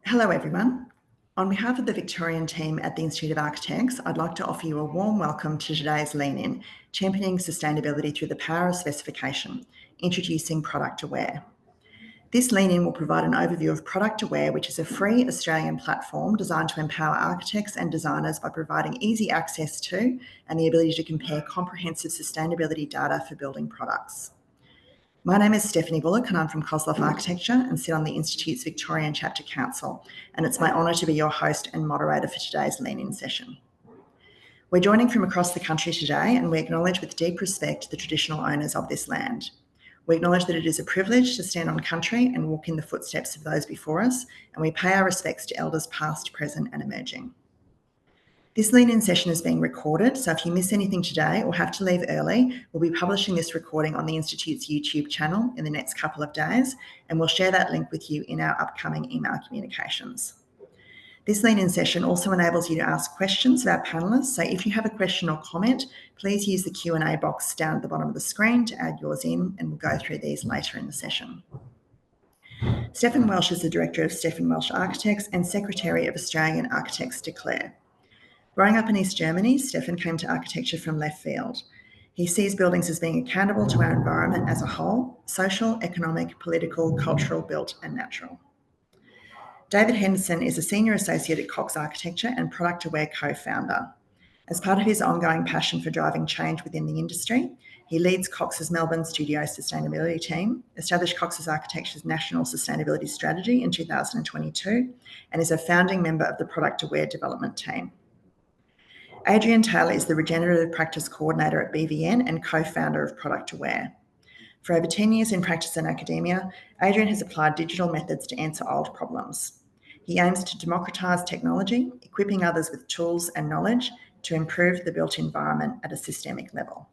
Hello everyone. On behalf of the Victorian team at the Institute of Architects, I'd like to offer you a warm welcome to today's Lean-In, championing sustainability through the power of specification, introducing Product Aware. This Lean-In will provide an overview of Product Aware, which is a free Australian platform designed to empower architects and designers by providing easy access to and the ability to compare comprehensive sustainability data for building products. My name is Stephanie Bullock and I'm from Kozloff Architecture and sit on the Institute's Victorian Chapter Council, and it's my honour to be your host and moderator for today's Lean-In session. We're joining from across the country today and we acknowledge with deep respect the traditional owners of this land. We acknowledge that it is a privilege to stand on country and walk in the footsteps of those before us, and we pay our respects to elders past, present and emerging. This Lean-In session is being recorded, so if you miss anything today or have to leave early, we'll be publishing this recording on the Institute's YouTube channel in the next couple of days, and we'll share that link with you in our upcoming email communications. This Lean-In session also enables you to ask questions of our panellists, so if you have a question or comment, please use the Q&A box down at the bottom of the screen to add yours in, and we'll go through these later in the session. Stefan Welsh is the Director of Stefan Welsh Architects and Secretary of Australian Architects Declare. Growing up in East Germany, Stefan came to architecture from left field. He sees buildings as being accountable to our environment as a whole: social, economic, political, cultural, built and natural. David Henderson is a Senior Associate at Cox Architecture and Product Aware co-founder. As part of his ongoing passion for driving change within the industry, he leads Cox's Melbourne Studio Sustainability Team, established Cox's Architecture's National Sustainability Strategy in 2022, and is a founding member of the Product Aware Development Team. Adrian Taylor is the Regenerative Practice Coordinator at BVN and co-founder of Product Aware. For over 10 years in practice and academia, Adrian has applied digital methods to answer old problems. He aims to democratise technology, equipping others with tools and knowledge to improve the built environment at a systemic level.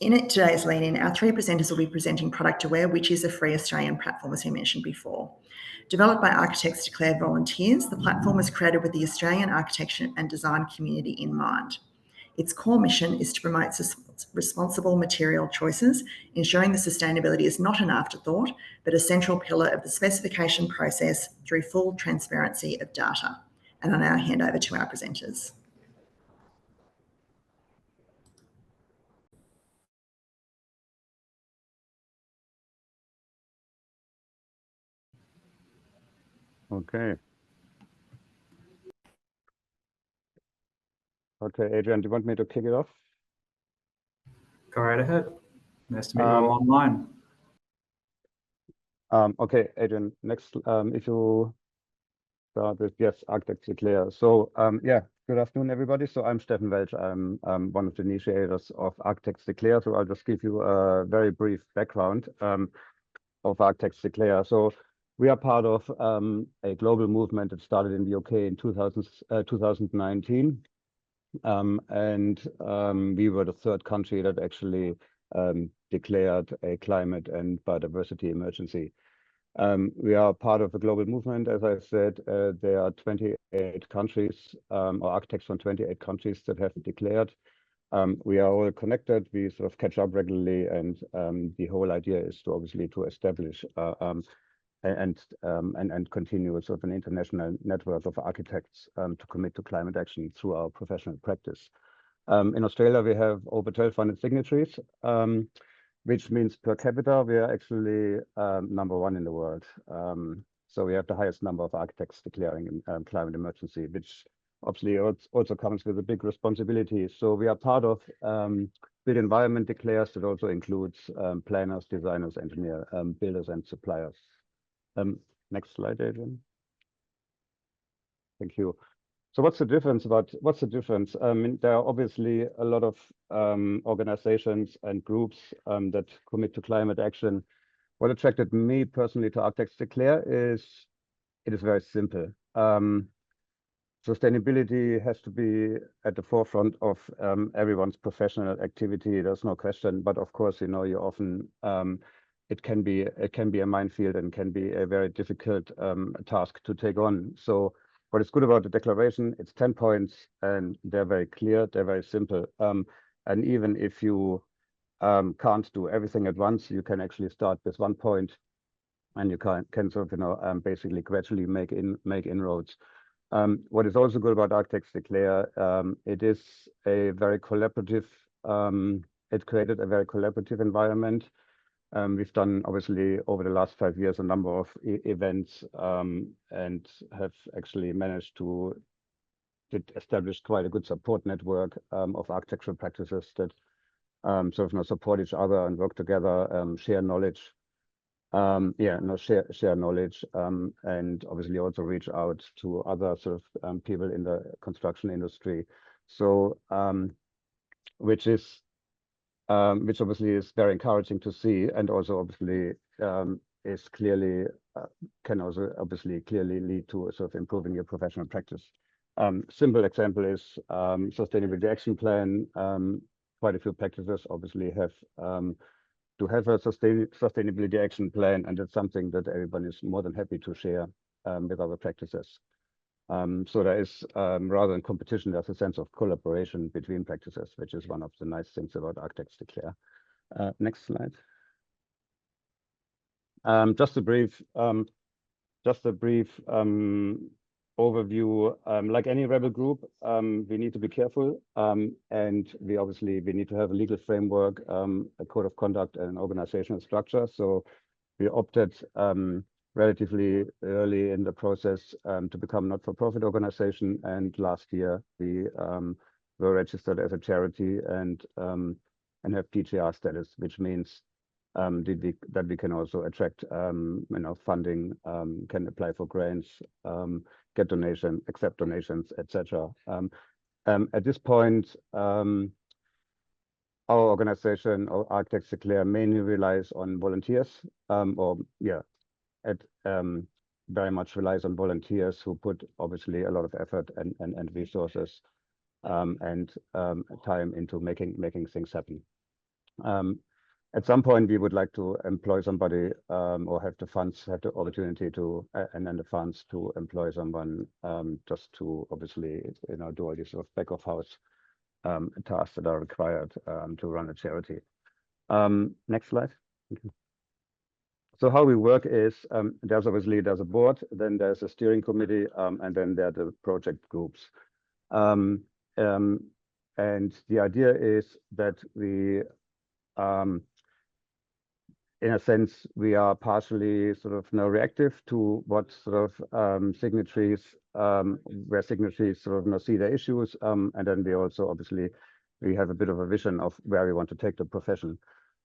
In today's Lean-In, our three presenters will be presenting Product Aware, which is a free Australian platform, as we mentioned before. Developed by Architects Declare volunteers, the platform was created with the Australian architecture and design community in mind. Its core mission is to promote responsible material choices, ensuring that sustainability is not an afterthought, but a central pillar of the specification process through full transparency of data. And I now hand over to our presenters. Okay. Okay, Adrian, do you want me to kick it off? Go right ahead. Nice to meet you all online. Okay, Adrian, next, if you start with, yes, Architects Declare. So, yeah, good afternoon, everybody. So I'm Stefan Welsh. I'm one of the initiators of Architects Declare. So I'll just give you a very brief background of Architects Declare. So we are part of a global movement that started in the UK in 2019. We were the third country that actually declared a climate and biodiversity emergency. We are part of a global movement, as I said. There are 28 countries, or architects from 28 countries that have declared. We are all connected. We sort of catch up regularly, and the whole idea is to obviously to establish and continue sort of an international network of architects to commit to climate action through our professional practice. In Australia, we have over 1,200 signatories, which means per capita, we are actually #1 in the world. So we have the highest number of architects declaring climate emergency, which obviously also comes with a big responsibility. So we are part of Built Environment Declares that also includes planners, designers, engineers, builders and suppliers. Next slide, Adrian. Thank you. So what's the difference? What's the difference? I mean, there are obviously a lot of organizations and groups that commit to climate action. What attracted me personally to Architects Declare is it is very simple. Sustainability has to be at the forefront of everyone's professional activity. There's no question. But of course, you know, you often it can be a minefield and can be a very difficult task to take on. So what is good about the declaration, it's 10 points and they're very clear, they're very simple. And even if you can't do everything at once, you can actually start with 1 point and you can sort of basically gradually make inroads. What is also good about Architects Declare, it is a very collaborative. It created a very collaborative environment. We've done, obviously, over the last 5 years, a number of events, and have actually managed to establish quite a good support network of architectural practices that sort of support each other and work together, share knowledge. Share knowledge, and obviously also reach out to other sort of people in the construction industry. So, which obviously is very encouraging to see, and also obviously is clearly can also obviously clearly lead to sort of improving your professional practice. Simple example is sustainability action plan. Quite a few practices obviously have to have a sustainability action plan, and it's something that everyone is more than happy to share with other practices. So there is, rather than competition, there's a sense of collaboration between practices, which is one of the nice things about Architects Declare. Next slide. Just a brief overview. Like any rebel group, we need to be careful, and we need to have a legal framework, a code of conduct, and an organizational structure. So we opted relatively early in the process to become not-for-profit organization, and last year we were registered as a charity and have PGR status, which means that we can also attract funding, can apply for grants, get donation, accept donations, etc. At this point, our organization, or Architects Declare, mainly relies on volunteers, very much relies on volunteers who put obviously a lot of effort and resources and time into making things happen. At some point, we would like to employ somebody or have the opportunity to, and then the funds to employ someone just to obviously, do all these sort of back of house tasks that are required to run a charity. Next slide. So how we work is there's a board, then there's a steering committee, and then there are the project groups. And the idea is that we in a sense, we are partially sort of reactive to what sort of signatories, where signatories sort of see the issues, and then we also obviously we have a bit of a vision of where we want to take the profession.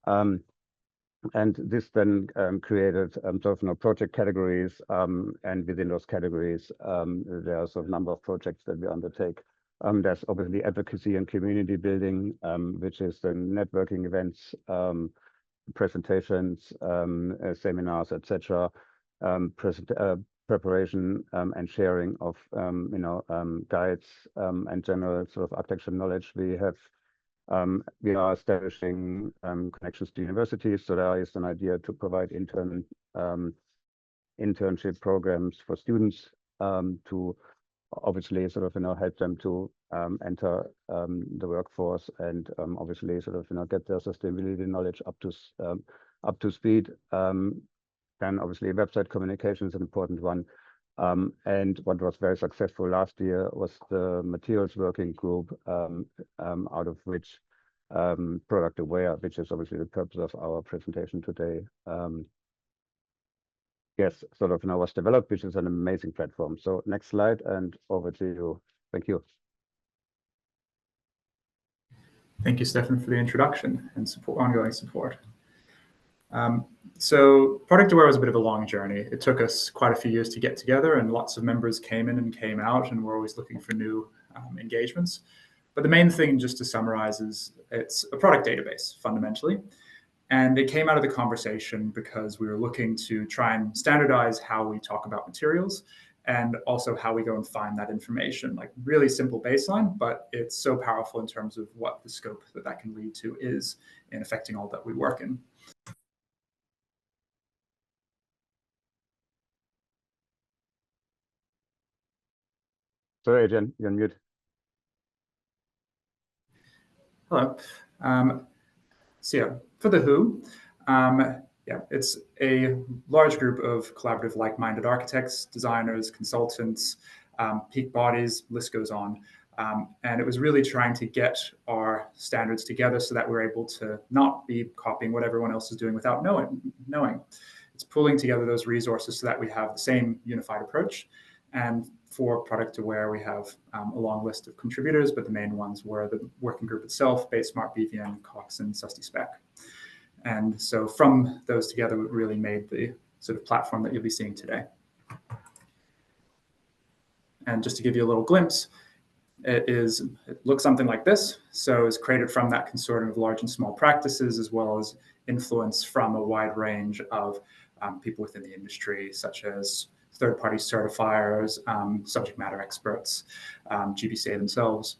And this then created sort of project categories, and within those categories, there are sort of number of projects that we undertake. There's obviously advocacy and community building, which is the networking events, presentations, seminars, etc. Preparation and sharing of guides and general sort of architecture knowledge. We are establishing connections to universities. So there is an idea to provide internship programs for students to obviously sort of help them to enter the workforce and obviously sort of get their sustainability knowledge up to speed. Then obviously website communication is an important one. And what was very successful last year was the materials working group, out of which product aware, which is obviously the purpose of our presentation today. Yes, sort of was developed, which is an amazing platform. So next slide, and over to you. Thank you. Thank you, Stefan, for the introduction and ongoing support. So Product Aware was a bit of a long journey. It took us quite a few years to get together, and lots of members came in and came out, and we're always looking for new engagements. But the main thing, just to summarize, is it's a product database, fundamentally. And it came out of the conversation because we were looking to try and standardize how we talk about materials and also how we go and find that information. Like, really simple baseline, but it's so powerful in terms of what the scope that can lead to is in affecting all that we work in. Sorry, Adrian, you're on mute. Hello. So yeah, for the who, yeah, it's a large group of collaborative, like-minded architects, designers, consultants, peak bodies, list goes on. And it was really trying to get our standards together so that we're able to not be copying what everyone else is doing without knowing. It's pulling together those resources so that we have the same unified approach. And for Product Aware, we have a long list of contributors, but the main ones were the working group itself, Batesmart, BVN, Cox, and SustySpec. And so from those together, we really made the sort of platform that you'll be seeing today. And just to give you a little glimpse, it looks something like this. So it's created from that consortium of large and small practices, as well as influence from a wide range of people within the industry, such as third-party certifiers, subject matter experts, GBCA themselves.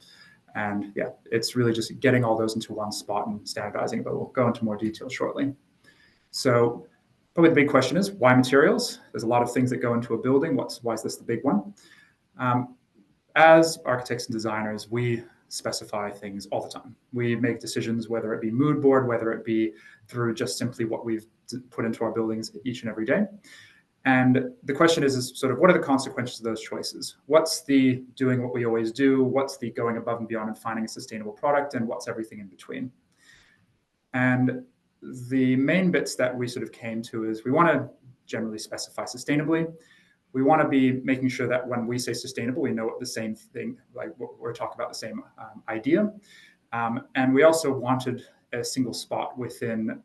And yeah, it's really just getting all those into one spot and standardizing, but we'll go into more detail shortly. So probably the big question is, why materials? There's a lot of things that go into a building. Why is this the big one? As architects and designers, we specify things all the time. We make decisions, whether it be mood board, whether it be through just simply what we've put into our buildings each and every day. And the question is sort of, what are the consequences of those choices? What's the doing what we always do? What's the going above and beyond and finding a sustainable product? And what's everything in between? And the main bits that we sort of came to is we want to generally specify sustainably. We want to be making sure that when we say sustainable, we know what the same thing, like we're talking about the same idea. And we also wanted a single spot within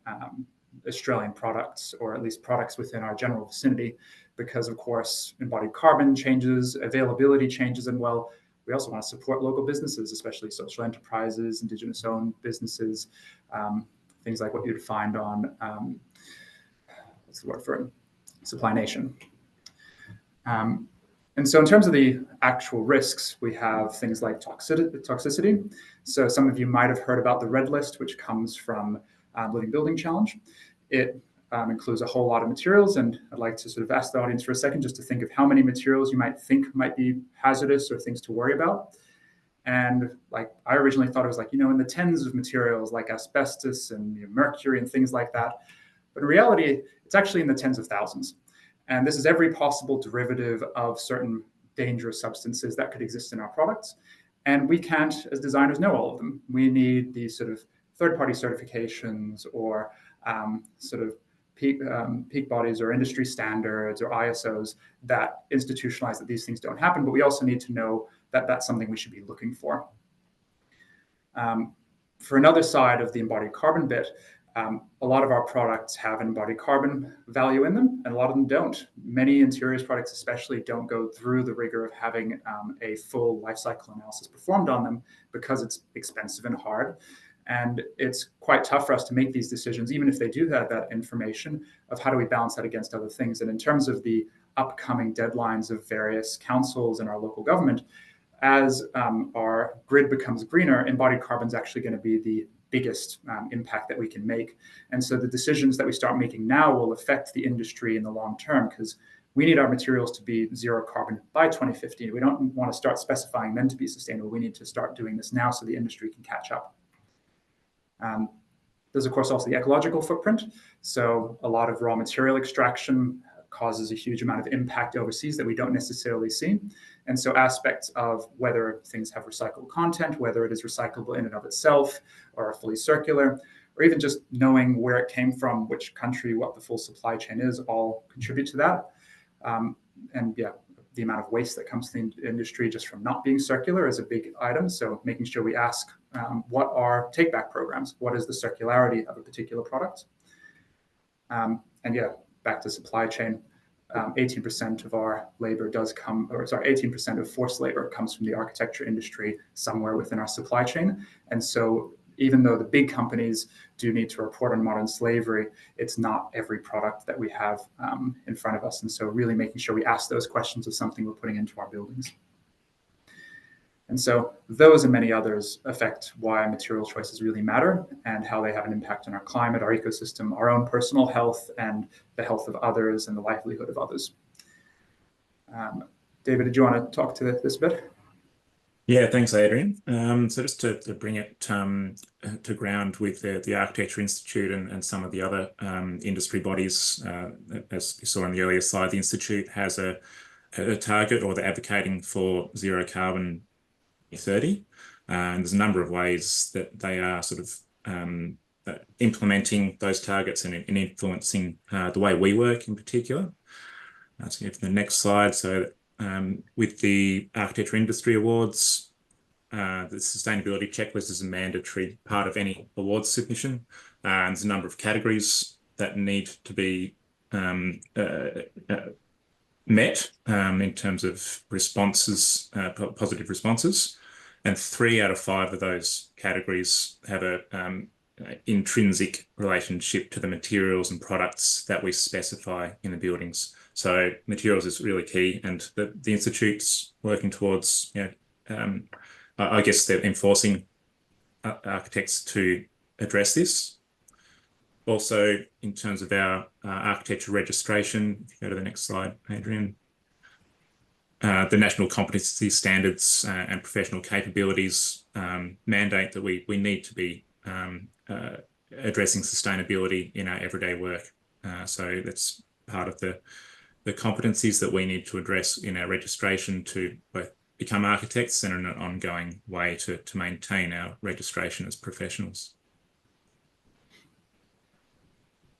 Australian products, or at least products within our general vicinity, because of course embodied carbon changes, availability changes, and well, we also want to support local businesses, especially social enterprises, Indigenous owned businesses, things like what you'd find on what's the word for it? Supply Nation. And so in terms of the actual risks, we have things like toxicity. So some of you might have heard about the red list, which comes from Living Building Challenge. It includes a whole lot of materials, and I'd like to sort of ask the audience for a second just to think of how many materials you might think might be hazardous or things to worry about. And like I originally thought it was like, in the tens of materials like asbestos and mercury and things like that. But in reality, it's actually in the tens of thousands. And this is every possible derivative of certain dangerous substances that could exist in our products. And we can't, as designers, know all of them. We need these sort of third-party certifications or sort of peak bodies or industry standards or ISOs that institutionalize that these things don't happen. But we also need to know that that's something we should be looking for. For another side of the embodied carbon bit, a lot of our products have an embodied carbon value in them, and a lot of them don't. Many interiors products especially don't go through the rigor of having a full life cycle analysis performed on them because it's expensive and hard. And it's quite tough for us to make these decisions, even if they do have that information, of how do we balance that against other things. And in terms of the upcoming deadlines of various councils and our local government, as our grid becomes greener, embodied carbon is actually going to be the biggest impact that we can make. And so the decisions that we start making now will affect the industry in the long term, because we need our materials to be zero carbon by 2050. We don't want to start specifying them to be sustainable. We need to start doing this now so the industry can catch up. There's, of course, also the ecological footprint. So a lot of raw material extraction causes a huge amount of impact overseas that we don't necessarily see. And so aspects of whether things have recycled content, whether it is recyclable in and of itself or fully circular, or even just knowing where it came from, which country, what the full supply chain is, all contribute to that. And yeah, the amount of waste that comes to the industry just from not being circular is a big item. So making sure we ask what are take-back programs? What is the circularity of a particular product? And yeah, back to supply chain, 18% of our labor does come, or sorry, 18% of forced labor comes from the architecture industry somewhere within our supply chain. And so even though the big companies do need to report on modern slavery, it's not every product that we have in front of us. And so really making sure we ask those questions of something we're putting into our buildings. And so those and many others affect why material choices really matter and how they have an impact on our climate, our ecosystem, our own personal health, and the health of others and the livelihood of others. David, did you want to talk to this a bit? Yeah, thanks, Adrian. So just to bring it to ground with the Architecture Institute and some of the other industry bodies, as you saw on the earlier slide, the Institute has a target, or they're advocating for zero carbon 2030. And there's a number of ways that they are sort of implementing those targets and influencing the way we work in particular. Let's go to the next slide. So with the Architecture Industry Awards, the sustainability checklist is a mandatory part of any awards submission. There's a number of categories that need to be met in terms of responses, positive responses. And 3 out of 5 of those categories have a intrinsic relationship to the materials and products that we specify in the buildings. So materials is really key, and the Institute's working towards, I guess they're enforcing architects to address this. Also, in terms of our architecture registration, if you go to the next slide, Adrian, the national competency standards and professional capabilities mandate that we need to be addressing sustainability in our everyday work. So that's part of the competencies that we need to address in our registration to both become architects and in an ongoing way to maintain our registration as professionals.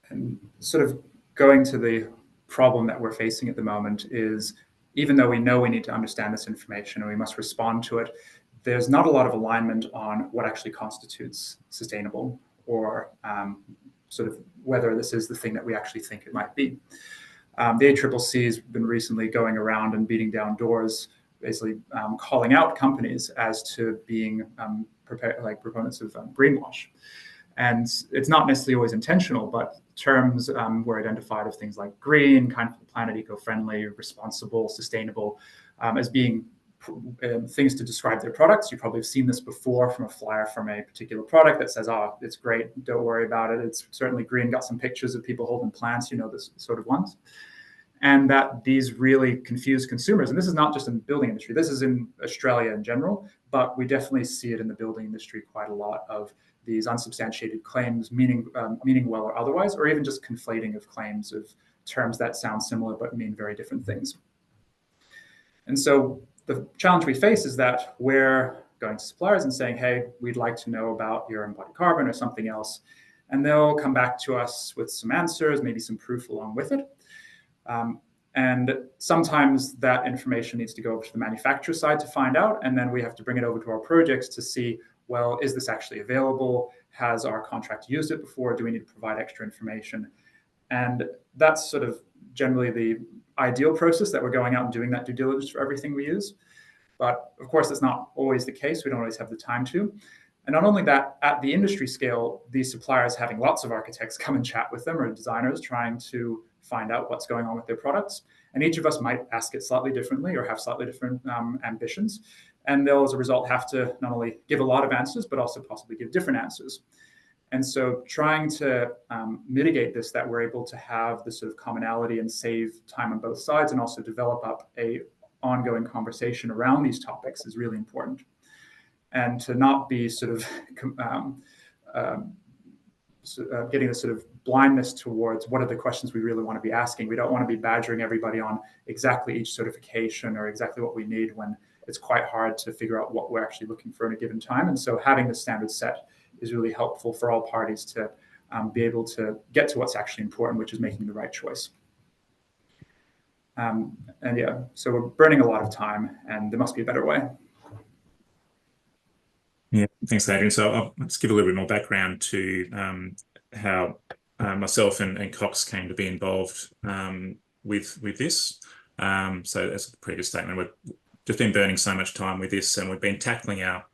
And sort of going to the problem that we're facing at the moment is, even though we know we need to understand this information and we must respond to it, there's not a lot of alignment on what actually constitutes sustainable, or sort of whether this is the thing that we actually think it might be. The ACCC has been recently going around and beating down doors, basically calling out companies as to being proponents of greenwash. And it's not necessarily always intentional, but terms were identified of things like green, kind of planet, eco-friendly, responsible, sustainable, as being things to describe their products. You probably have seen this before from a flyer from a particular product that says, oh, it's great, don't worry about it. It's certainly green, got some pictures of people holding plants, this sort of ones. And that these really confuse consumers. And this is not just in the building industry. This is in Australia in general, but we definitely see it in the building industry quite a lot, of these unsubstantiated claims, meaning well or otherwise, or even just conflating of claims of terms that sound similar but mean very different things. And so the challenge we face is that we're going to suppliers and saying, hey, we'd like to know about your embodied carbon or something else. And they'll come back to us with some answers, maybe some proof along with it. And sometimes that information needs to go over to the manufacturer side to find out, and then we have to bring it over to our projects to see, well, is this actually available? Has our contract used it before? Do we need to provide extra information? And that's sort of generally the ideal process, that we're going out and doing that due diligence for everything we use. But of course, that's not always the case. We don't always have the time to. And not only that, at the industry scale, these suppliers having lots of architects come and chat with them, or designers trying to find out what's going on with their products. And each of us might ask it slightly differently or have slightly different ambitions. And they'll, as a result, have to not only give a lot of answers, but also possibly give different answers. And so trying to mitigate this, that we're able to have this sort of commonality and save time on both sides, and also develop up a ongoing conversation around these topics, is really important. And to not be sort of getting this sort of blindness towards what are the questions we really want to be asking. We don't want to be badgering everybody on exactly each certification or exactly what we need, when it's quite hard to figure out what we're actually looking for in a given time. And so having the standard set is really helpful for all parties to be able to get to what's actually important, which is making the right choice. And yeah, so we're burning a lot of time, and there must be a better way. Yeah, thanks, Adrian. So I'll just give a little bit more background to how myself and Cox came to be involved with this. So as the previous statement, we've just been burning so much time with this, and we've been tackling our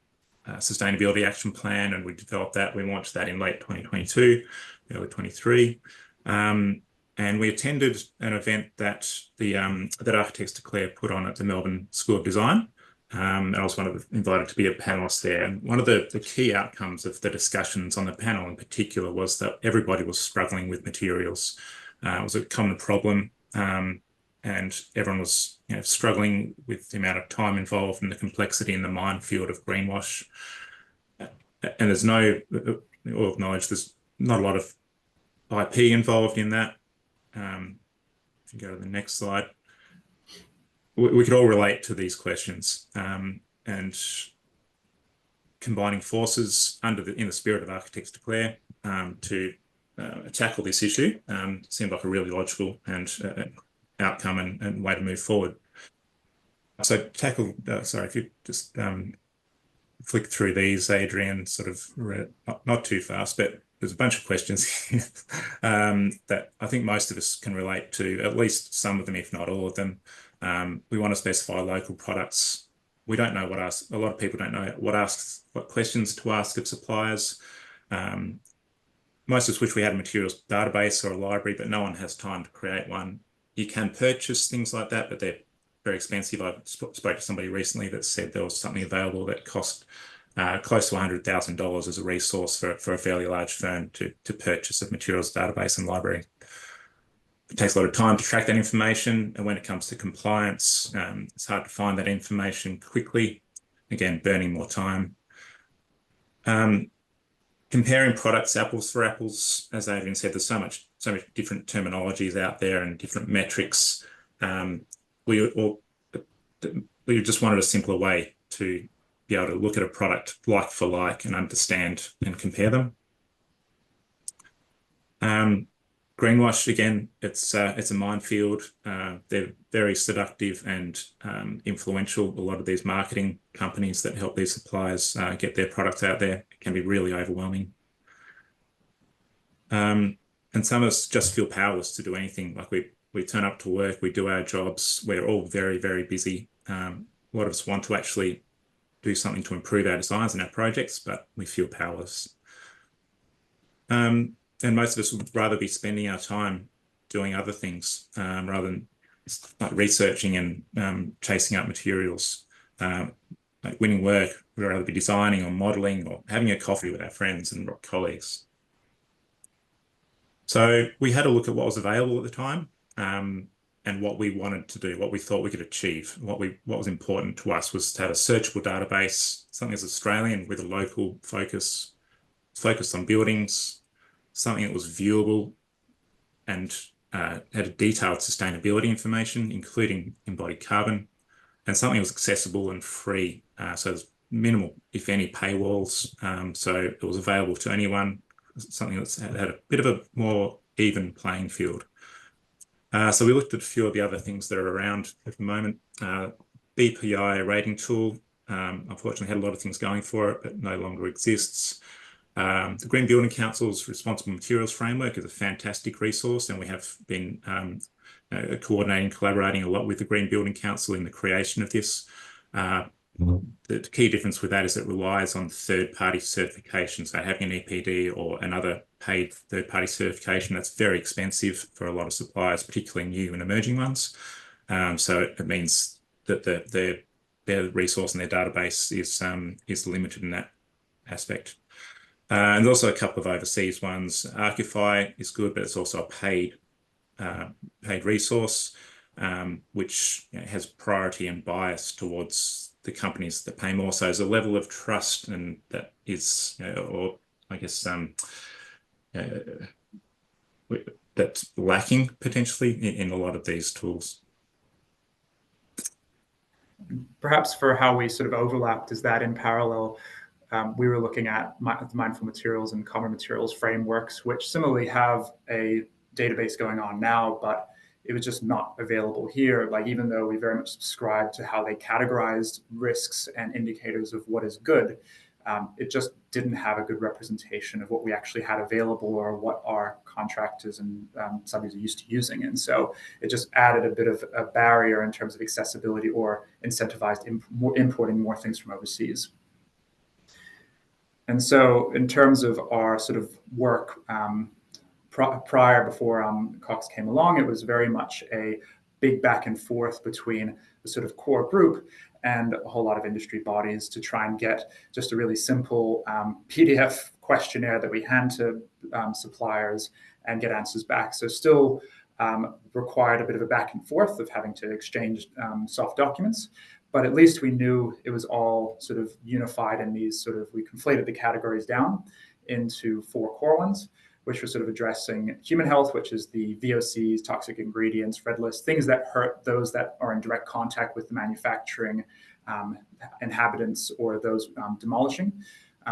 sustainability action plan, and we developed that. We launched that in late 2022, early 23. And we attended an event that that Architects Declare put on at the Melbourne School of Design. And I was invited to be a panelist there. And one of the key outcomes of the discussions on the panel in particular was that everybody was struggling with materials. It was a common problem and everyone was struggling with the amount of time involved and the complexity in the minefield of greenwash. And there's no, all acknowledge there's not a lot of IP involved in that. If you go to the next slide, we could all relate to these questions, and combining forces in the spirit of Architects Declare to tackle this issue seemed like a really logical and outcome and way to move forward. So sorry, if you just flick through these, Adrian, sort of not too fast, but there's a bunch of questions here that I think most of us can relate to, at least some of them, if not all of them. We want to specify local products. We don't know a lot of people don't know what questions to ask of suppliers. Most of us wish we had a materials database or a library, but no one has time to create one. You can purchase things like that, but they're very expensive. I spoke to somebody recently that said there was something available that cost close to $100,000 as a resource for a fairly large firm to purchase a materials database and library. It takes a lot of time to track that information, and when it comes to compliance, it's hard to find that information quickly. Again, burning more time. Comparing products apples for apples, as Adrian said, there's so much different terminologies out there and different metrics. We just wanted a simpler way to be able to look at a product like for like and understand and compare them. Greenwash, again, it's a minefield. They're very seductive and influential. A lot of these marketing companies that help these suppliers get their products out there can be really overwhelming. And some of us just feel powerless to do anything. Like we turn up to work, we do our jobs, we're all very, very busy. A lot of us want to actually do something to improve our designs and our projects, but we feel powerless. And most of us would rather be spending our time doing other things rather than like researching and chasing up materials. Like winning work, we'd rather be designing or modeling or having a coffee with our friends and colleagues. So we had a look at what was available at the time and what we wanted to do, what we thought we could achieve. What was important to us was to have a searchable database, something that's Australian with a local focus, focused on buildings, something that was viewable and had a detailed sustainability information, including embodied carbon, and something that was accessible and free. So there's minimal, if any, paywalls. So it was available to anyone, something that's had a bit of a more even playing field. So we looked at a few of the other things that are around at the moment. BPI rating tool, unfortunately had a lot of things going for it, but no longer exists. The Green Building Council's Responsible Materials Framework is a fantastic resource, and we have been coordinating, collaborating a lot with the Green Building Council in the creation of this. The key difference with that is it relies on third-party certification. So having an EPD or another paid third-party certification, that's very expensive for a lot of suppliers, particularly new and emerging ones. So it means that their resource and their database is limited in that aspect. And there's also a couple of overseas ones. Archify is good, but it's also a paid resource, which has priority and bias towards the companies that pay more. So there's a level of trust, and that is, or I guess, that's lacking potentially in a lot of these tools. Perhaps for how we sort of overlapped is that in parallel, we were looking at the mindful materials and common materials frameworks, which similarly have a database going on now, but it was just not available here. Like, even though we very much subscribe to how they categorized risks and indicators of what is good, it just didn't have a good representation of what we actually had available or what our contractors and subbies are used to using. And so it just added a bit of a barrier in terms of accessibility or incentivized importing more things from overseas. And so in terms of our sort of work before Cox came along, it was very much a big back and forth between the sort of core group and a whole lot of industry bodies to try and get just a really simple PDF questionnaire that we hand to suppliers and get answers back. So still required a bit of a back and forth of having to exchange soft documents. But at least we knew it was all sort of unified in these sort of, we conflated the categories down into 4 core ones, which were sort of addressing human health, which is the VOCs, toxic ingredients, red list, things that hurt those that are in direct contact with the manufacturing inhabitants or those demolishing.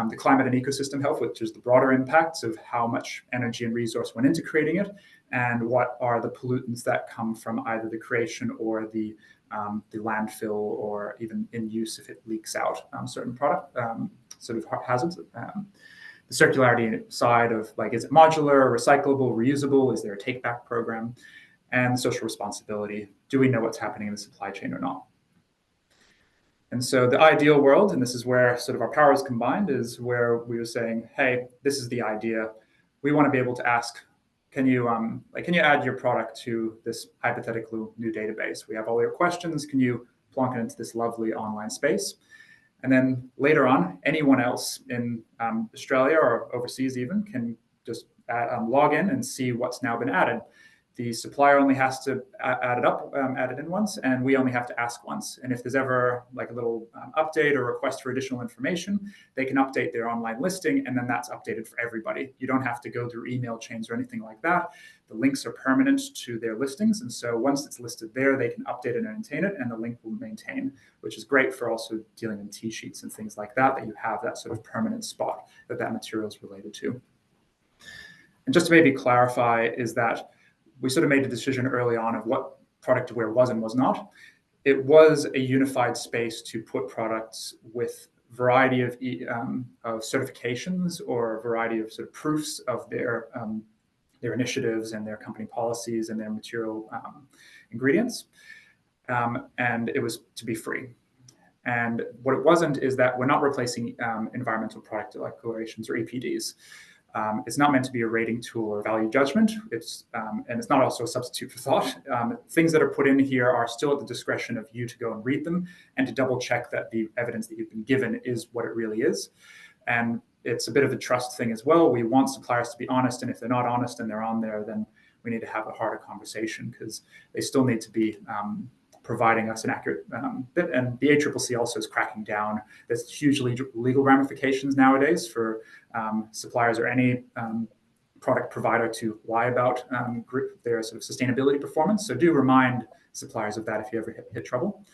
The climate and ecosystem health, which is the broader impacts of how much energy and resource went into creating it, and what are the pollutants that come from either the creation or the landfill, or even in use if it leaks out certain product sort of hazards. The circularity side of, like, is it modular, recyclable, reusable? Is there a take-back program? And social responsibility. Do we know what's happening in the supply chain or not? And so the ideal world, and this is where sort of our powers combined, is where we were saying, hey, this is the idea. We want to be able to ask, can you add your product to this hypothetical new database? We have all your questions. Can you plonk it into this lovely online space? And then later on, anyone else in Australia or overseas even can just log in and see what's now been added. The supplier only has to add it in once, and we only have to ask once. And if there's ever like a little update or request for additional information, they can update their online listing, and then that's updated for everybody. You don't have to go through email chains or anything like that. The links are permanent to their listings, and so once it's listed there, they can update it and maintain it, and the link will maintain, which is great for also dealing in T-sheets and things like that, that you have that sort of permanent spot that that material is related to. And just to maybe clarify is that we sort of made a decision early on of what product aware was and was not. It was a unified space to put products with variety of certifications or a variety of sort of proofs of their initiatives and their company policies and their material ingredients. And it was to be free. And what it wasn't is that we're not replacing environmental product declarations or EPDs. It's not meant to be a rating tool or value judgment. And it's not also a substitute for thought. Things that are put in here are still at the discretion of you to go and read them and to double check that the evidence that you've been given is what it really is. And it's a bit of a trust thing as well. We want suppliers to be honest, and if they're not honest and they're on there, then we need to have a harder conversation, because they still need to be providing us an accurate bit. And the ACCC also is cracking down. There's huge legal ramifications nowadays for suppliers or any product provider to lie about their sort of sustainability performance. So do remind suppliers of that if you ever hit trouble.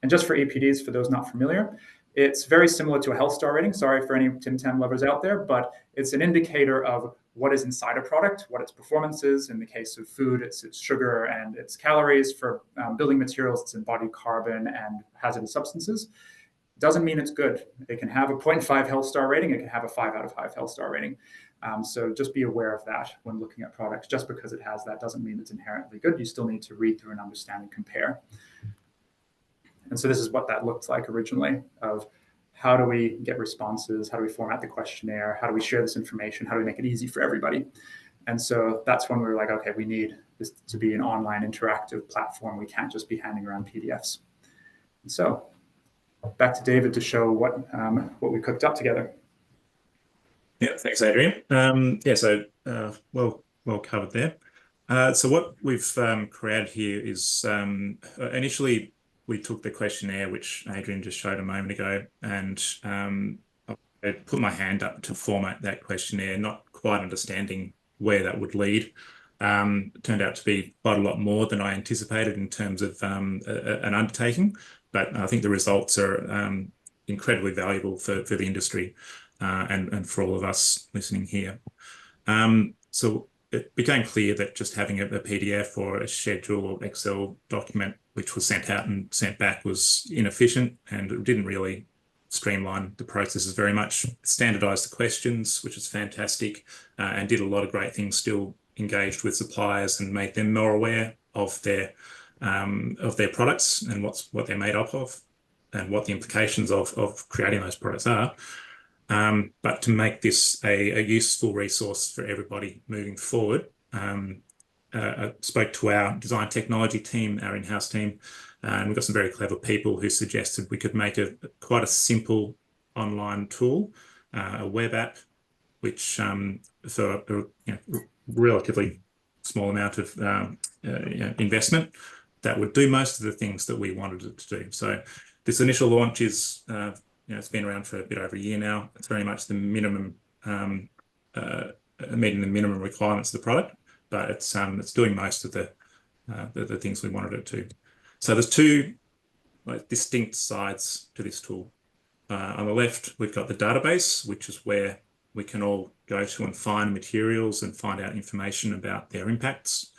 And just for EPDs, for those not familiar, it's very similar to a health star rating. Sorry for any Tim Tam lovers out there, but it's an indicator of what is inside a product, what its performance is. In the case of food, it's sugar and its calories. For building materials, it's embodied carbon and hazardous substances. Doesn't mean it's good. It can have a 0.5 health star rating. It can have a 5 out of 5 health star rating. So just be aware of that when looking at products. Just because it has that doesn't mean it's inherently good. You still need to read through and understand and compare. And so this is what that looked like originally, of how do we get responses? How do we format the questionnaire? How do we share this information? How do we make it easy for everybody? And so that's when we were like, okay, we need this to be an online interactive platform. We can't just be handing around PDFs. And so back to David to show what we cooked up together. Yeah, thanks, Adrian. So well covered there. So what we've created here is initially we took the questionnaire, which Adrian just showed a moment ago, and I put my hand up to format that questionnaire, not quite understanding where that would lead. It turned out to be quite a lot more than I anticipated in terms of an undertaking, but I think the results are incredibly valuable for the industry and for all of us listening here. So it became clear that just having a PDF or a schedule or Excel document which was sent out and sent back was inefficient, and it didn't really streamline the processes very much. It standardized the questions, which is fantastic, and did a lot of great things, still engaged with suppliers and made them more aware of their products and what they're made up of and what the implications of creating those products are. But to make this a useful resource for everybody moving forward, I spoke to our design technology team, our in-house team, and we've got some very clever people who suggested we could make quite a simple online tool, a web app, which for relatively small amount of investment that would do most of the things that we wanted it to do. So this initial launch is, it's been around for a bit over a year now. It's very much the minimum, meeting the minimum requirements of the product, but it's doing most of the things we wanted it to. So there's two distinct sides to this tool. On the left, we've got the database, which is where we can all go to and find materials and find out information about their impacts.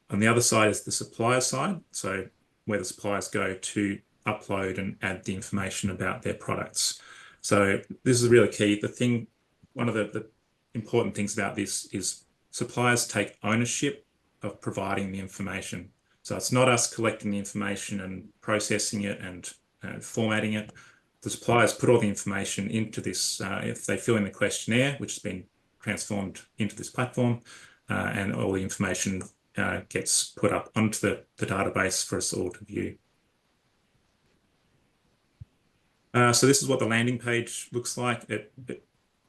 On the other side is the supplier side, so where the suppliers go to upload and add the information about their products. So this is really key. One of the important things about this is suppliers take ownership of providing the information. So it's not us collecting the information and processing it and formatting it. The suppliers put all the information into this, if they fill in the questionnaire, which has been transformed into this platform, and all the information gets put up onto the database for us all to view. So this is what the landing page looks like.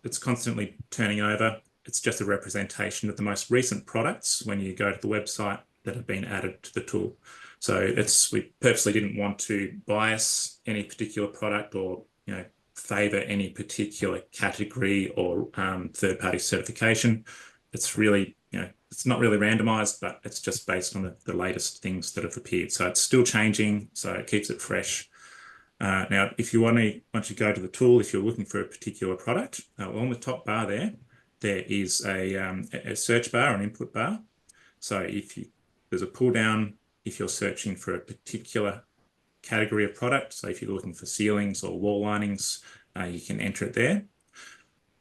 It's constantly turning over. It's just a representation of the most recent products when you go to the website that have been added to the tool. So we purposely didn't want to bias any particular product or favor any particular category or third-party certification. It's really, it's not really randomized, but it's just based on the latest things that have appeared. So it's still changing, so it keeps it fresh. Now, if you once you go to the tool, if you're looking for a particular product, on the top bar there is a search bar, an input bar. So there's a pull down if you're searching for a particular category of product. So if you're looking for ceilings or wall linings, you can enter it there.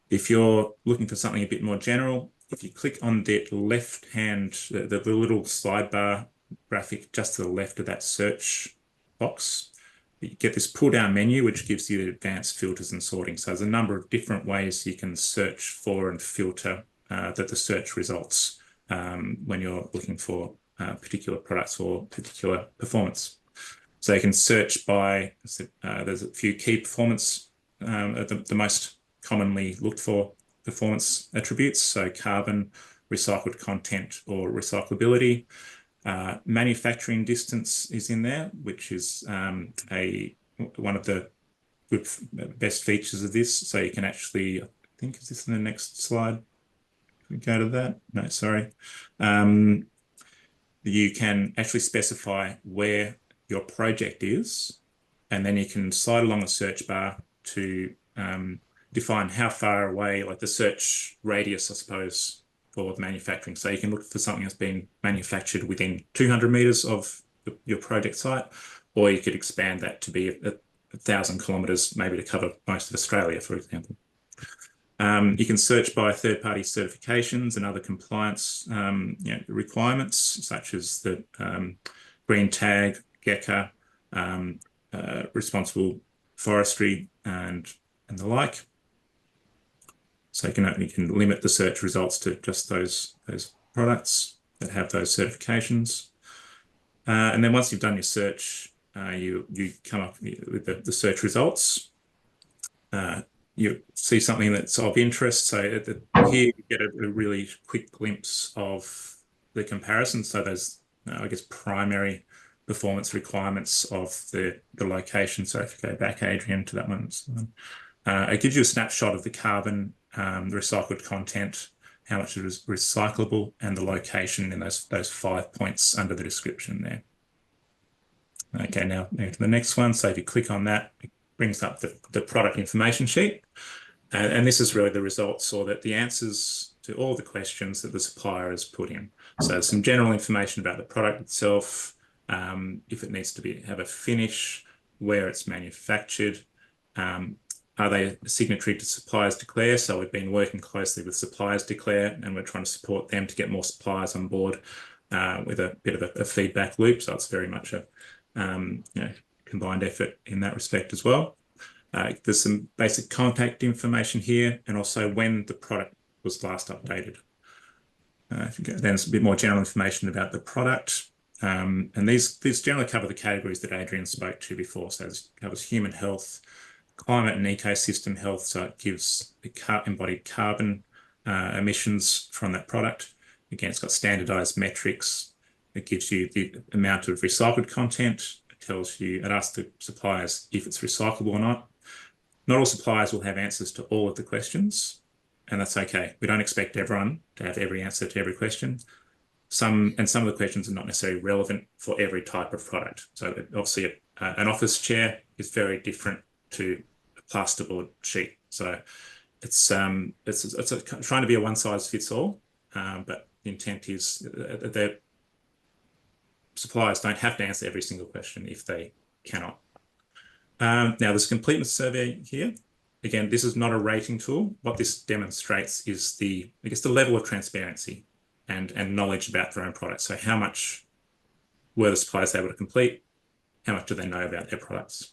If you're looking for something a bit more general, if you click on the left hand, the little sidebar graphic just to the left of that search box, you get this pull down menu, which gives you the advanced filters and sorting. So there's a number of different ways you can search for and filter the search results when you're looking for particular products or particular performance. So you can search by, there's a few key performance, the most commonly looked for performance attributes. So carbon, recycled content or recyclability. Manufacturing distance is in there, which is one of the best features of this. So you can actually, I think, is this in the next slide? Can we go to that? No, sorry. You can actually specify where your project is, and then you can slide along the search bar to define how far away, like the search radius, I suppose, for the manufacturing. So you can look for something that's been manufactured within 200 meters of your project site, or you could expand that to be 1,000 kilometers, maybe to cover most of Australia, for example. You can search by third-party certifications and other compliance requirements, such as the Green Tag, GECA, Responsible Forestry, and the like. So you can limit the search results to just those products that have those certifications. And then once you've done your search, you come up with the search results. You see something that's of interest. So here you get a really quick glimpse of the comparison. So there's, I guess, primary performance requirements of the location. So if you go back, Adrian, to that one, it gives you a snapshot of the carbon, the recycled content, how much it is recyclable, and the location in those 5 points under the description there. Okay, now to the next one. So if you click on that, it brings up the product information sheet. And this is really the results, or the answers to all the questions that the supplier has put in. So some general information about the product itself, if it needs to have a finish, where it's manufactured, are they signatory to Suppliers Declare? So we've been working closely with Suppliers Declare, and we're trying to support them to get more suppliers on board with a bit of a feedback loop. So it's very much a combined effort in that respect as well. There's some basic contact information here, and also when the product was last updated. Then there's a bit more general information about the product. And these generally cover the categories that Adrian spoke to before. So it covers human health, climate and ecosystem health. So it gives the embodied carbon emissions from that product. Again, it's got standardized metrics. It gives you the amount of recycled content. It asks the suppliers if it's recyclable or not. Not all suppliers will have answers to all of the questions, and that's okay. We don't expect everyone to have every answer to every question. Some of the questions are not necessarily relevant for every type of product. So obviously an office chair is very different to a plasterboard sheet. So it's trying to be a one size fits all, but the intent is that suppliers don't have to answer every single question if they cannot. Now there's a completeness survey here. Again, this is not a rating tool. What this demonstrates is the level of transparency and knowledge about their own product. So how much were the suppliers able to complete? How much do they know about their products?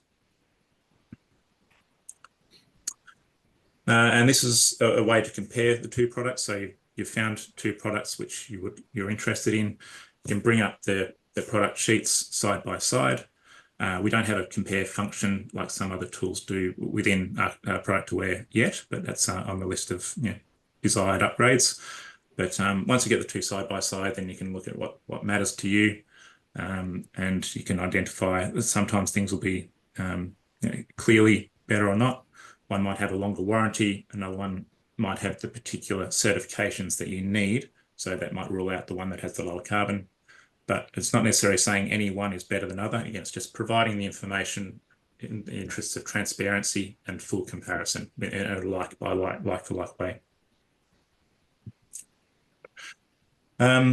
And this is a way to compare the two products. So you've found two products which you're interested in. You can bring up the product sheets side by side. We don't have a compare function like some other tools do within our Product Aware yet, but that's on the list of desired upgrades. But once you get the two side by side, then you can look at what matters to you, and you can identify that sometimes things will be clearly better or not. One might have a longer warranty, another one might have the particular certifications that you need, so that might rule out the one that has the lower carbon. But it's not necessarily saying any one is better than other. Again, it's just providing the information in the interests of transparency and full comparison in a like for like way.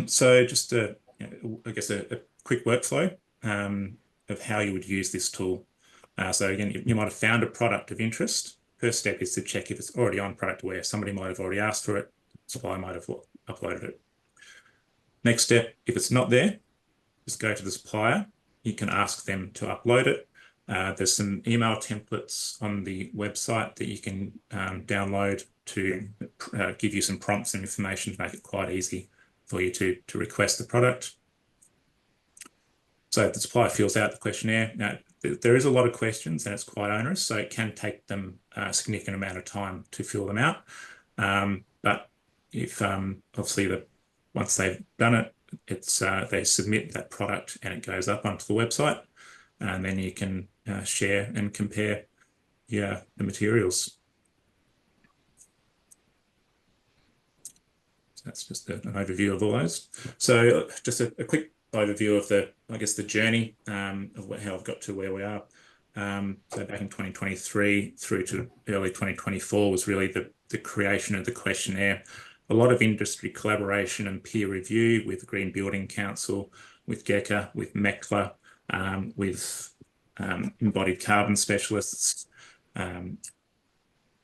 So just I guess a quick workflow of how you would use this tool. So again, you might have found a product of interest. First step is to check if it's already on Product Aware. Somebody might have already asked for it. Supplier might have uploaded it. Next step, if it's not there, just go to the supplier. You can ask them to upload it. There's some email templates on the website that you can download to give you some prompts and information to make it quite easy for you to request the product. So the supplier fills out the questionnaire. Now, there is a lot of questions and it's quite onerous, so it can take them a significant amount of time to fill them out. But if obviously once they've done it, they submit that product and it goes up onto the website, and then you can share and compare the materials. So that's just an overview of all those. So just a quick overview of the journey of how I've got to where we are. So back in 2023 through to early 2024 was really the creation of the questionnaire. A lot of industry collaboration and peer review with Green Building Council, with GECA, with MECLA, with embodied carbon specialists.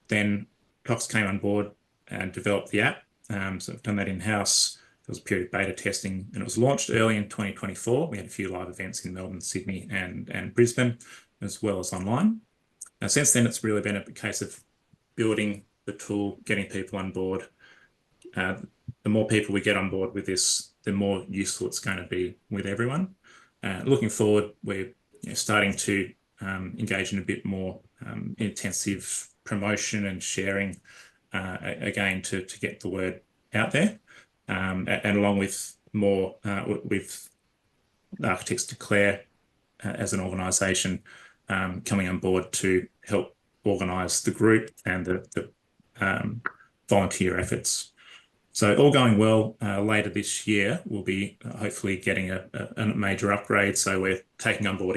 Then Cox came on board and developed the app. So I've done that in-house. There was a period of beta testing and it was launched early in 2024. We had a few live events in Melbourne, Sydney and Brisbane, as well as online. Now, since then, it's really been a case of building the tool, getting people on board. The more people we get on board with this, the more useful it's going to be with everyone. Looking forward, we're starting to engage in a bit more intensive promotion and sharing, again, to get the word out there. And along with more, with Architects Declare as an organisation coming on board to help organise the group and the volunteer efforts. So all going well, later this year, we'll be hopefully getting a major upgrade. So we're taking on board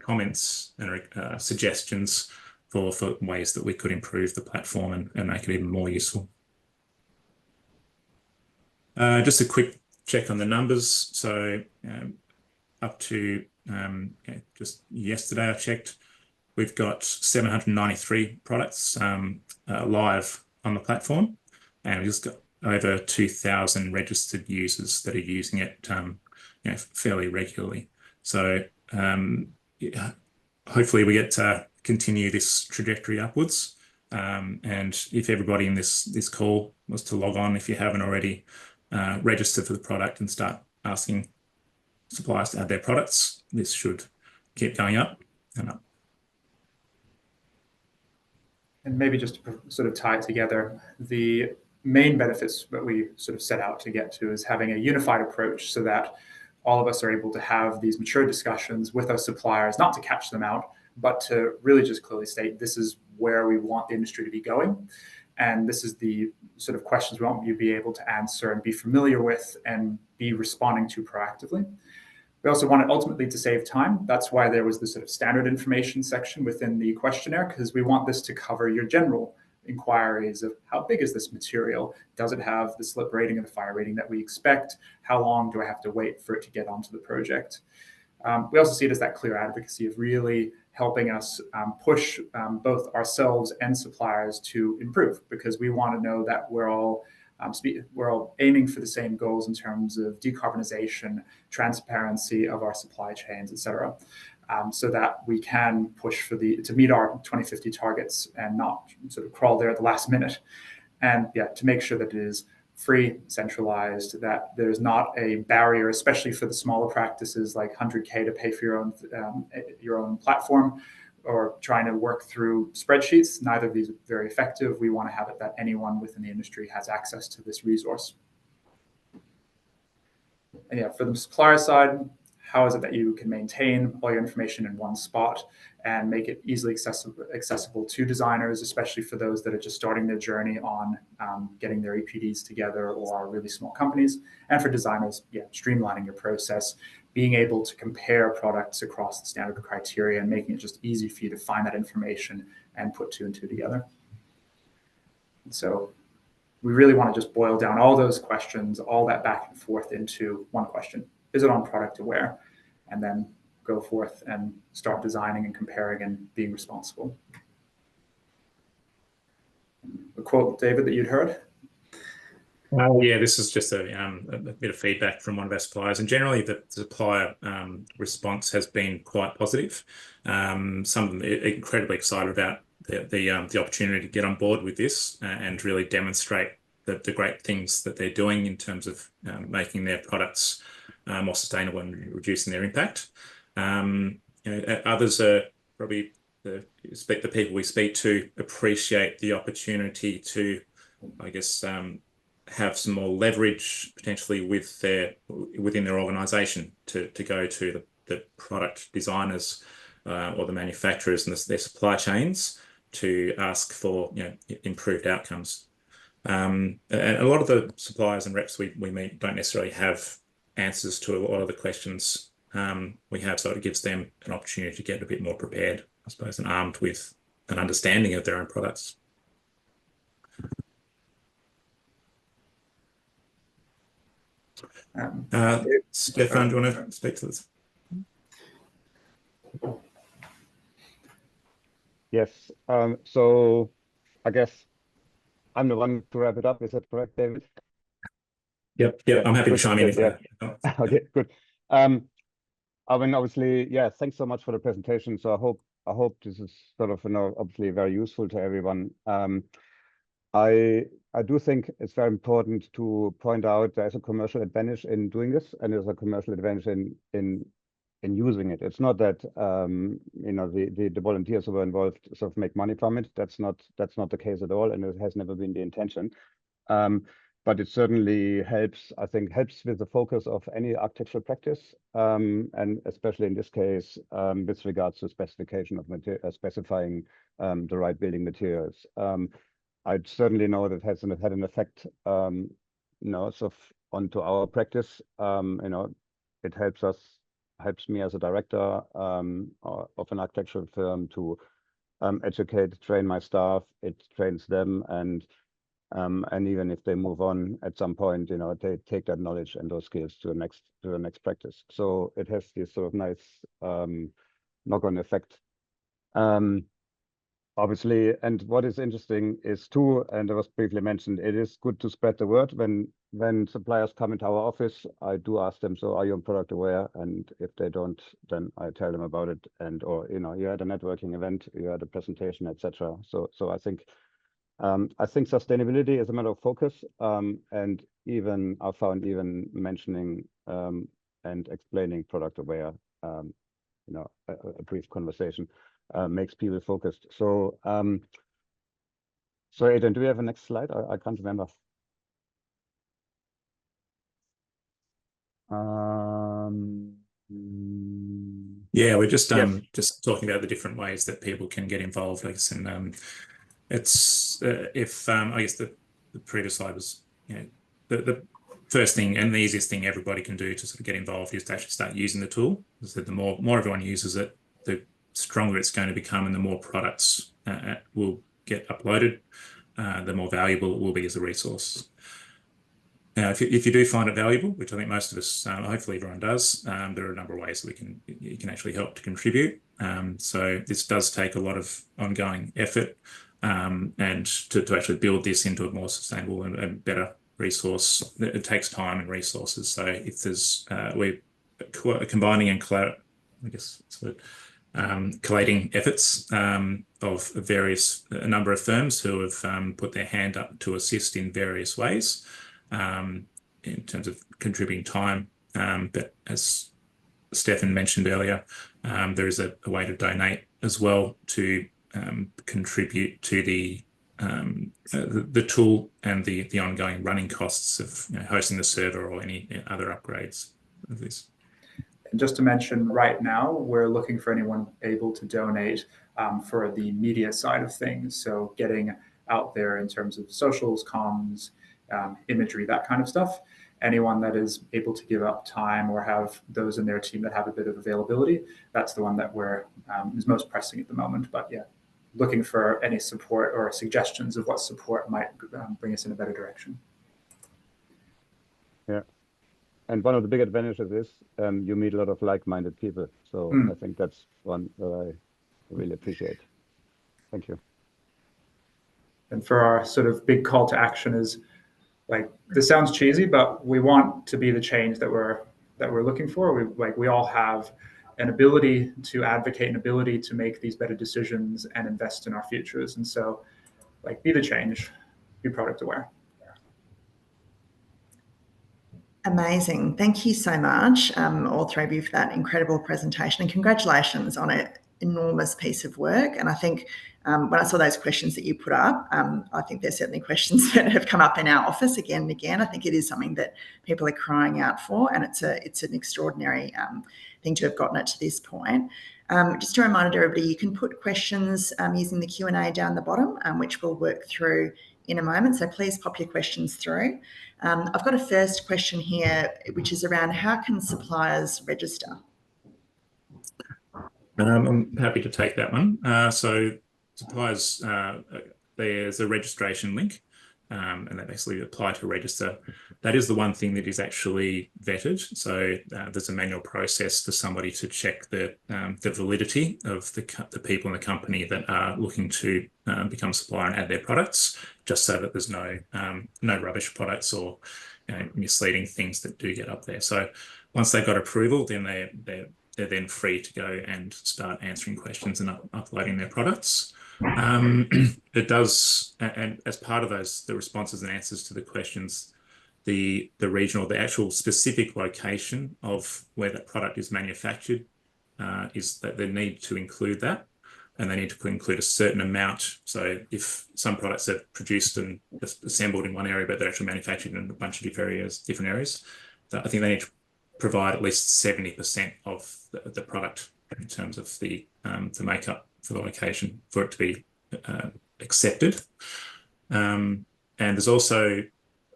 comments and suggestions for ways that we could improve the platform and make it even more useful. Just a quick check on the numbers. So up to just yesterday I checked, we've got 793 products live on the platform, and we've just got over 2,000 registered users that are using it fairly regularly. So hopefully we get to continue this trajectory upwards. And if everybody in this call was to log on, if you haven't already, register for the product and start asking suppliers to add their products, this should keep going up and up. And maybe just to sort of tie it together, the main benefits that we sort of set out to get to is having a unified approach so that all of us are able to have these mature discussions with our suppliers, not to catch them out, but to really just clearly state this is where we want the industry to be going. And this is the sort of questions we want you to be able to answer and be familiar with and be responding to proactively. We also want it ultimately to save time. That's why there was the sort of standard information section within the questionnaire, because we want this to cover your general inquiries of how big is this material? Does it have the slip rating and the fire rating that we expect? How long do I have to wait for it to get onto the project? We also see it as that clear advocacy of really helping us push both ourselves and suppliers to improve, because we want to know that we're all aiming for the same goals in terms of decarbonization, transparency of our supply chains, et cetera, so that we can push to meet our 2050 targets and not sort of crawl there at the last minute. And yeah, to make sure that it is free, centralized, that there's not a barrier, especially for the smaller practices like 100K to pay for your own platform, or trying to work through spreadsheets. Neither of these are very effective. We want to have it that anyone within the industry has access to this resource. And yeah, for the supplier side, how is it that you can maintain all your information in one spot and make it easily accessible to designers, especially for those that are just starting their journey on getting their EPDs together or are really small companies. And for designers, yeah, streamlining your process, being able to compare products across the standard criteria and making it just easy for you to find that information and put two and two together. And so we really want to just boil down all those questions, all that back and forth into one question. Is it on product aware? And then go forth and start designing and comparing and being responsible. A quote, David, that you'd heard? Yeah, this is just a bit of feedback from one of our suppliers, and generally the supplier response has been quite positive. Some of them are incredibly excited about the opportunity to get on board with this and really demonstrate the great things that they're doing in terms of making their products more sustainable and reducing their impact. Others are probably the people we speak to appreciate the opportunity to, I guess, have some more leverage potentially within their organisation to go to the product designers or the manufacturers and their supply chains to ask for improved outcomes. And a lot of the suppliers and reps we meet don't necessarily have answers to a lot of the questions we have, so it gives them an opportunity to get a bit more prepared, I suppose, and armed with an understanding of their own products. Stefan, do you want to speak to this? Yes. So I guess I'm the one to wrap it up. Is that correct, David? Yep. I'm happy to chime in. Okay, good. I mean, obviously, yeah, thanks so much for the presentation. So I hope this is sort of, obviously very useful to everyone. I do think it's very important to point out there's a commercial advantage in doing this, and there's a commercial advantage in using it. It's not that the volunteers who were involved sort of make money from it. That's not the case at all, and it has never been the intention. But it certainly helps, I think, with the focus of any architectural practice, and especially in this case, with regards to specification of specifying the right building materials. I certainly know that has had an effect, sort of onto our practice. It helps me as a director of an architectural firm to educate, train my staff. It trains them, and even if they move on at some point, they take that knowledge and those skills to the next practice. So it has this sort of nice knock-on effect. Obviously, and what is interesting is too, and it was briefly mentioned, it is good to spread the word. When suppliers come into our office, I do ask them, so are you on product aware? And if they don't, then I tell them about it. Or you had a networking event, you had a presentation, etc. So I think sustainability is a matter of focus, and even I found mentioning and explaining product aware, a brief conversation makes people focused. So, Adrian, do we have a next slide? I can't remember. Yeah, we're just Yes. just talking about the different ways that people can get involved, I guess, and it's if I guess the previous slide was, you know, the first thing and the easiest thing everybody can do to sort of get involved is to actually start using the tool. So the more everyone uses it, the stronger it's going to become, and the more products will get uploaded, the more valuable it will be as a resource. Now, if you do find it valuable, which I think most of us, hopefully everyone does, there are a number of ways that you can actually help to contribute. So this does take a lot of ongoing effort, and to actually build this into a more sustainable and better resource, it takes time and resources. So if there's we're combining and collating efforts of a number of firms who have put their hand up to assist in various ways. In terms of contributing time. But as Stefan mentioned earlier, there is a way to donate as well to contribute to the tool and the ongoing running costs of, you know, hosting the server or any other upgrades of this. And just to mention, right now, we're looking for anyone able to donate for the media side of things. So getting out there in terms of socials, comms, imagery, that kind of stuff. Anyone that is able to give up time or have those in their team that have a bit of availability, that's the one that is most pressing at the moment. But yeah, looking for any support or suggestions of what support might bring us in a better direction. Yeah. And one of the big advantages is you meet a lot of like-minded people. So I think that's one that I really appreciate. Thank you. And for our sort of big call to action is, like, this sounds cheesy, but we want to be the change that we're looking for. We all have an ability to advocate, an ability to make these better decisions and invest in our futures. And so, like, be the change, be product aware. Amazing. Thank you so much, all three of you, for that incredible presentation, and congratulations on an enormous piece of work. And I think when I saw those questions that you put up, I think there's certainly questions that have come up in our office again and again. I think it is something that people are crying out for, and it's an extraordinary thing to have gotten it to this point. Just a reminder to everybody, you can put questions using the Q&A down the bottom, which we'll work through in a moment. So please pop your questions through. I've got a first question here, which is around how can suppliers register? I'm happy to take that one. So suppliers, there's a registration link, and they basically apply to register. That is the one thing that is actually vetted. So there's a manual process for somebody to check the validity of the people in the company that are looking to become a supplier and add their products, just so that there's no rubbish products or, you know, misleading things that do get up there. So once they've got approval, then they're then free to go and start answering questions and uploading their products. It does, and as part of the responses and answers to the questions, the actual specific location of where that product is manufactured is that they need to include that, and they need to include a certain amount. So if some products are produced and assembled in one area, but they're actually manufactured in a bunch of different areas, I think they need to provide at least 70% of the product in terms of the makeup for the location for it to be accepted. And there's also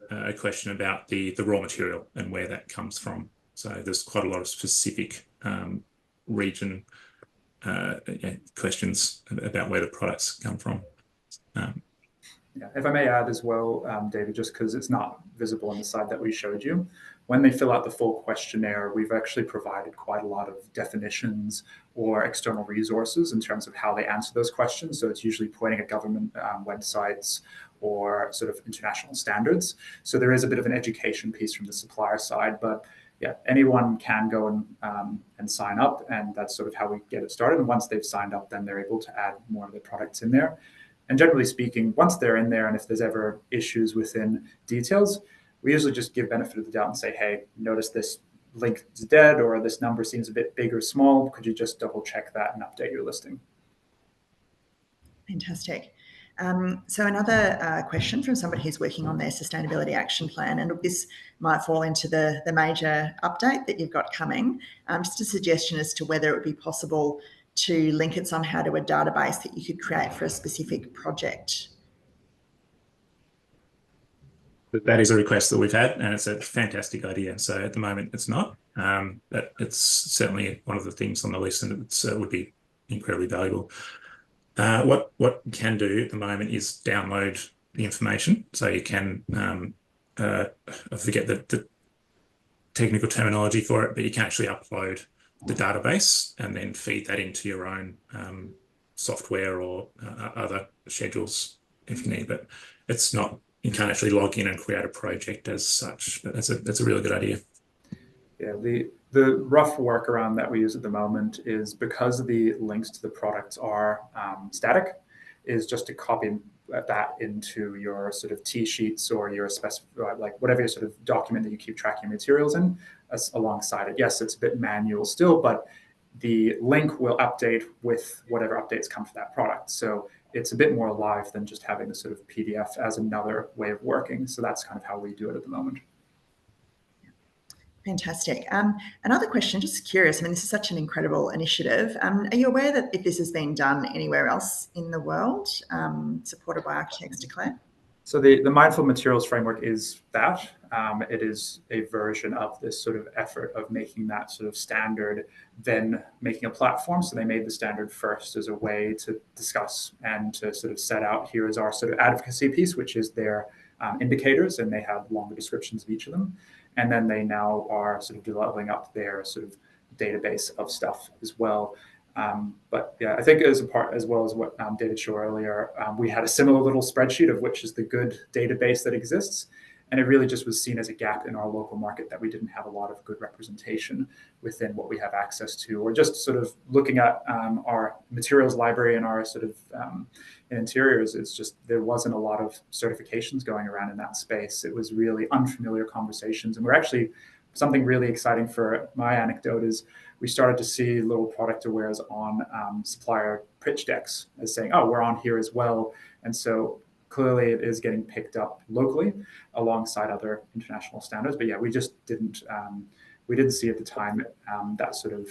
a question about the raw material and where that comes from. So there's quite a lot of specific region questions about where the products come from. Yeah, if I may add as well, David, just because it's not visible on the slide that we showed you, when they fill out the full questionnaire, we've actually provided quite a lot of definitions or external resources in terms of how they answer those questions. So it's usually pointing at government websites or sort of international standards. So there is a bit of an education piece from the supplier side, but yeah, anyone can go and sign up, and that's sort of how we get it started. And once they've signed up, then they're able to add more of the products in there. And generally speaking, once they're in there, and if there's ever issues within details, we usually just give benefit of the doubt and say, hey, notice this link is dead, or this number seems a bit big or small. Could you just double check that and update your listing? Fantastic. So another question from somebody who's working on their sustainability action plan, and this might fall into the major update that you've got coming, just a suggestion as to whether it would be possible to link it somehow to a database that you could create for a specific project. That is a request that we've had, and it's a fantastic idea. So at the moment, it's not, but it's certainly one of the things on the list, and it would be incredibly valuable. What you can do at the moment is download the information. So you can, I forget the technical terminology for it, but you can actually upload the database and then feed that into your own software or other schedules if you need. But it's not, you can't actually log in and create a project as such. But that's a really good idea. Yeah, the rough workaround that we use at the moment is, because the links to the products are static, is just to copy that into your sort of T-sheets or your like whatever your sort of document that you keep tracking materials in alongside it. Yes, it's a bit manual still, but the link will update with whatever updates come for that product. So it's a bit more alive than just having the sort of PDF as another way of working. So that's kind of how we do it at the moment. Fantastic. Another question, just curious, I mean, this is such an incredible initiative. Are you aware that if this is being done anywhere else in the world, supported by Architects Declare? So the Mindful Materials Framework is that. It is a version of this sort of effort of making that sort of standard, then making a platform. So they made the standard first as a way to discuss and to sort of set out, here is our sort of advocacy piece, which is their indicators, and they have longer descriptions of each of them. And then they now are sort of developing up their sort of database of stuff as well. But yeah, I think as a part, as well as what David showed earlier, we had a similar little spreadsheet of which is the good database that exists. And it really just was seen as a gap in our local market that we didn't have a lot of good representation within what we have access to, or just sort of looking at our materials library and our sort of interiors. It's just, there wasn't a lot of certifications going around in that space. It was really unfamiliar conversations. And we're actually, something really exciting for my anecdote is we started to see little product awares on supplier pitch decks as saying, oh, we're on here as well. And so clearly it is getting picked up locally alongside other international standards. But yeah, we just didn't, we didn't see at the time that sort of,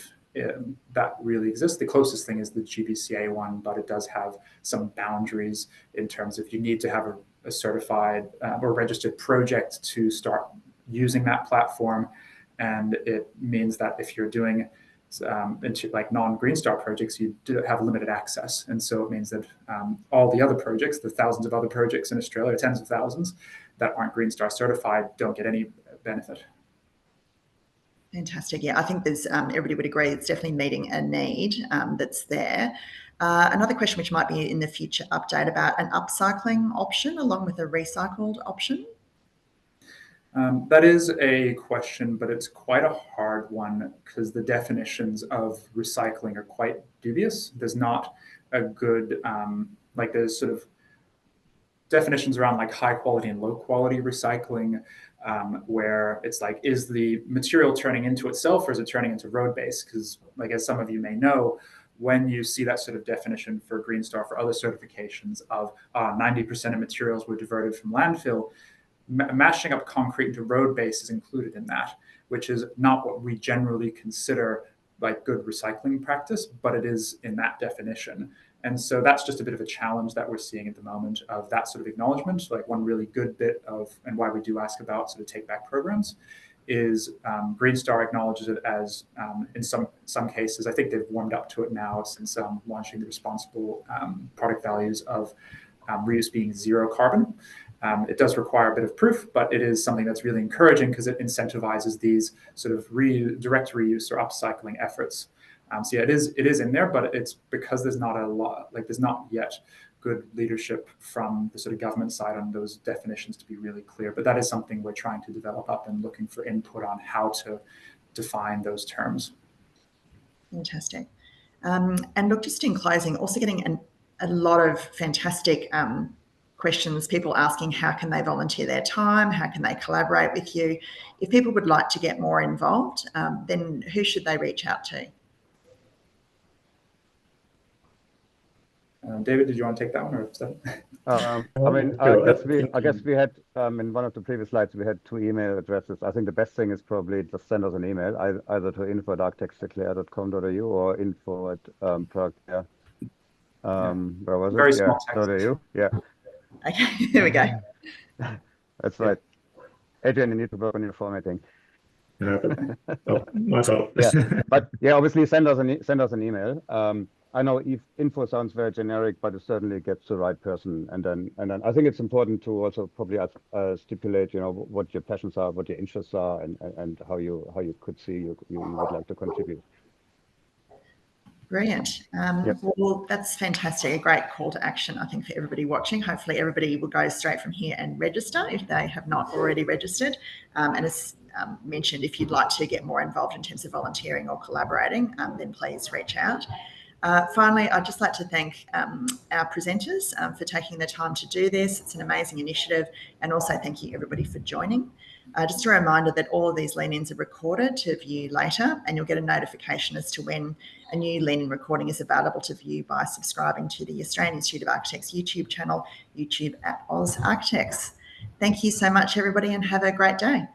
that really exists. The closest thing is the GBCA one, but it does have some boundaries in terms of you need to have a certified or registered project to start using that platform. And it means that if you're doing into like non-Green Star projects, you do have limited access. And so it means that all the other projects, the thousands of other projects in Australia, tens of thousands that aren't Green Star certified, don't get any benefit. Fantastic. Yeah, I think there's, everybody would agree, it's definitely meeting a need that's there. Another question which might be in the future update about an upcycling option along with a recycled option. That is a question, but it's quite a hard one because the definitions of recycling are quite dubious. There's not a good, like there's sort of definitions around like high quality and low quality recycling, where it's like, is the material turning into itself or is it turning into road base? Because like, as some of you may know, when you see that sort of definition for Green Star, for other certifications of 90% of materials were diverted from landfill, mashing up concrete into road base is included in that, which is not what we generally consider like good recycling practice, but it is in that definition. And so that's just a bit of a challenge that we're seeing at the moment of that sort of acknowledgement. Like one really good bit of, and why we do ask about sort of take back programs, is Green Star acknowledges it as, in some cases, I think they've warmed up to it now since launching the responsible product values of reuse being zero carbon. It does require a bit of proof, but it is something that's really encouraging because it incentivizes these sort of direct reuse or upcycling efforts. So yeah, it is in there, but it's because there's not a lot, like there's not yet good leadership from the sort of government side on those definitions to be really clear. But that is something we're trying to develop up and looking for input on how to define those terms. Fantastic. And look, just in closing, also getting a lot of fantastic questions, people asking how can they volunteer their time, how can they collaborate with you. If people would like to get more involved, then who should they reach out to? David, did you want to take that one, or is that? I mean, I guess we had in one of the previous slides we had 2 email addresses. I think the best thing is probably just send us an email, either to info@architectsdeclare.com.au or info@Where was it? Very small text. .au. Yeah. Okay, there we go. That's right. Adrian, you need to work on your formatting. Oh, my fault. Yeah, but yeah, obviously send us an email. I know info sounds very generic, but it certainly gets the right person. And then I think it's important to also probably stipulate, what your passions are, what your interests are, and how you could see you would like to contribute. Brilliant. Well, that's fantastic. A great call to action, I think, for everybody watching. Hopefully everybody will go straight from here and register if they have not already registered. And as mentioned, if you'd like to get more involved in terms of volunteering or collaborating, then please reach out. Finally, I'd just like to thank our presenters for taking the time to do this. It's an amazing initiative, and also thank you everybody for joining. Just a reminder that all of these lean-ins are recorded to view later, and you'll get a notification as to when a new lean-in recording is available to view by subscribing to the Australian Institute of Architects YouTube channel, YouTube @Oz Architects. Thank you so much, everybody, and have a great day.